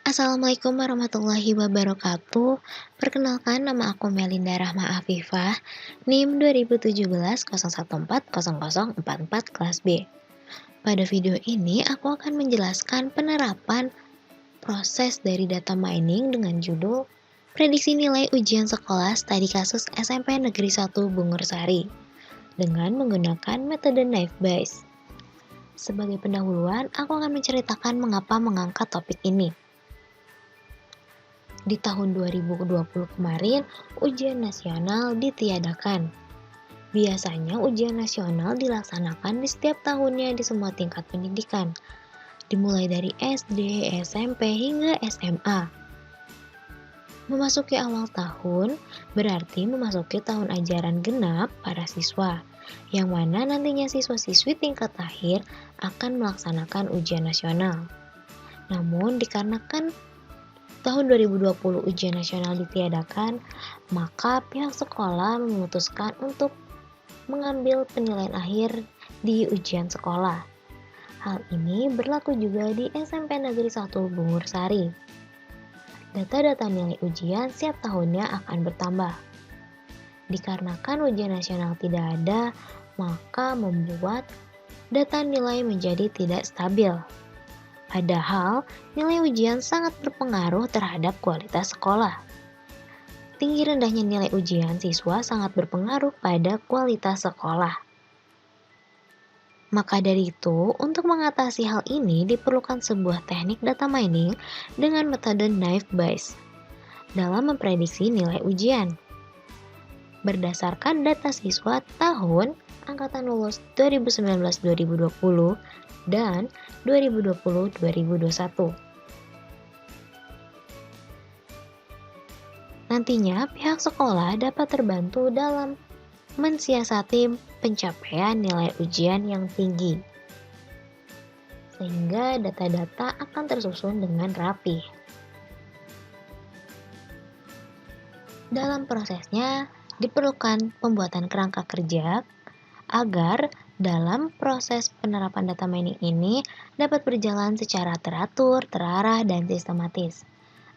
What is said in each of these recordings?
Assalamualaikum warahmatullahi wabarakatuh. Perkenalkan, nama aku Melinda Rahma Afifah, NIM 201701400044 kelas B. Pada video ini aku akan menjelaskan penerapan proses dari data mining dengan judul Prediksi Nilai Ujian Sekolah Studi Kasus SMP Negeri 1 Bungursari dengan menggunakan metode Naive Bayes. Sebagai pendahuluan, aku akan menceritakan mengapa mengangkat topik ini. Di tahun 2020 kemarin, ujian nasional ditiadakan. Biasanya ujian nasional dilaksanakan di setiap tahunnya di semua tingkat pendidikan, dimulai dari SD, SMP, hingga SMA. Memasuki awal tahun berarti memasuki tahun ajaran genap para siswa, yang mana nantinya siswa-siswi tingkat akhir akan melaksanakan ujian nasional. Namun dikarenakan tahun 2020 ujian nasional ditiadakan, maka pihak sekolah memutuskan untuk mengambil penilaian akhir di ujian sekolah. Hal ini berlaku juga di SMP Negeri 1 Bungursari. Data-data nilai ujian setiap tahunnya akan bertambah. Dikarenakan ujian nasional tidak ada, maka membuat data nilai menjadi tidak stabil. Padahal, nilai ujian sangat berpengaruh terhadap kualitas sekolah. Tinggi rendahnya nilai ujian siswa sangat berpengaruh pada kualitas sekolah. Maka dari itu, untuk mengatasi hal ini diperlukan sebuah teknik data mining dengan metode Naive Bayes dalam memprediksi nilai ujian. Berdasarkan data siswa tahun angkatan lulus 2019-2020 dan 2020-2021. Nantinya pihak sekolah dapat terbantu dalam mensiasati pencapaian nilai ujian yang tinggi, sehingga data-data akan tersusun dengan rapi. Dalam prosesnya diperlukan pembuatan kerangka kerja agar dalam proses penerapan data mining ini dapat berjalan secara teratur, terarah, dan sistematis.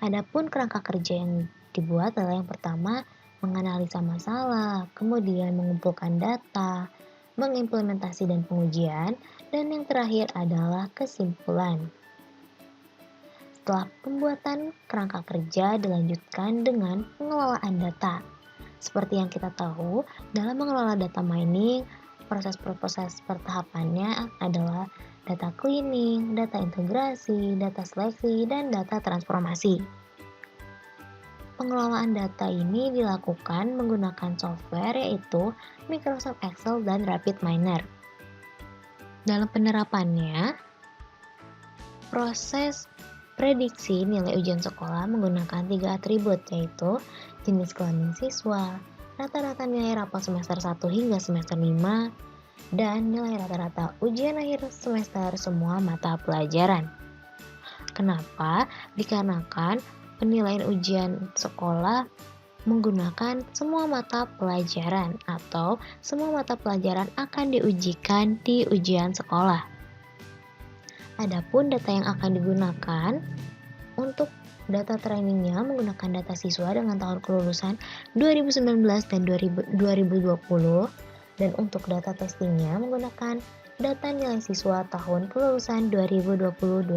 Adapun kerangka kerja yang dibuat adalah yang pertama, menganalisa masalah, kemudian mengumpulkan data, mengimplementasi dan pengujian, dan yang terakhir adalah kesimpulan. Setelah pembuatan kerangka kerja dilanjutkan dengan pengelolaan data. Seperti yang kita tahu, dalam mengelola data mining, proses pertahapannya adalah data cleaning, data integrasi, data seleksi, dan data transformasi. Pengelolaan data ini dilakukan menggunakan software yaitu Microsoft Excel dan RapidMiner. Dalam penerapannya, proses prediksi nilai ujian sekolah menggunakan 3 atribut yaitu jenis kelamin siswa, rata-rata nilai rapor semester 1 hingga semester 5, dan nilai rata-rata ujian akhir semester semua mata pelajaran. Kenapa? Dikarenakan penilaian ujian sekolah menggunakan semua mata pelajaran atau semua mata pelajaran akan diujikan di ujian sekolah. Adapun data yang akan digunakan untuk data trainingnya menggunakan data siswa dengan tahun kelulusan 2019 dan 2020, dan untuk data testingnya menggunakan data nilai siswa tahun kelulusan 2020-2021.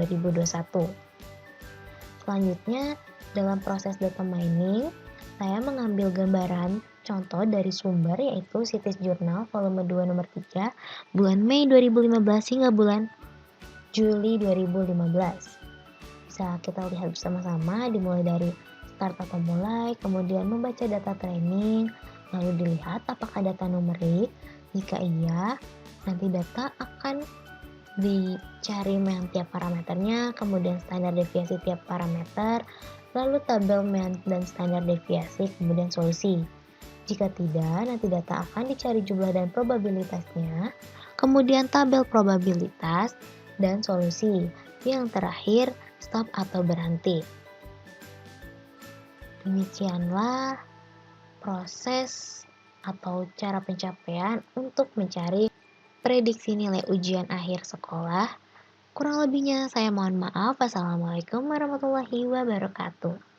Selanjutnya, dalam proses data mining, saya mengambil gambaran contoh dari sumber yaitu Situs Jurnal volume 2 nomor 3 bulan Mei 2015 hingga bulan Juli 2015. Bisa kita lihat bersama-sama dimulai dari start atau mulai, kemudian membaca data training, lalu dilihat apakah data numerik. Jika iya, nanti data akan dicari tiap parameternya, kemudian standar deviasi tiap parameter, lalu tabel dan standar deviasi, kemudian solusi. Jika tidak, nanti data akan dicari jumlah dan probabilitasnya, kemudian tabel probabilitas, dan solusi. Yang terakhir, stop atau berhenti. Demikianlah proses atau cara pencapaian untuk mencari prediksi nilai ujian akhir sekolah Kurang lebihnya saya mohon maaf. Wassalamualaikum warahmatullahi wabarakatuh.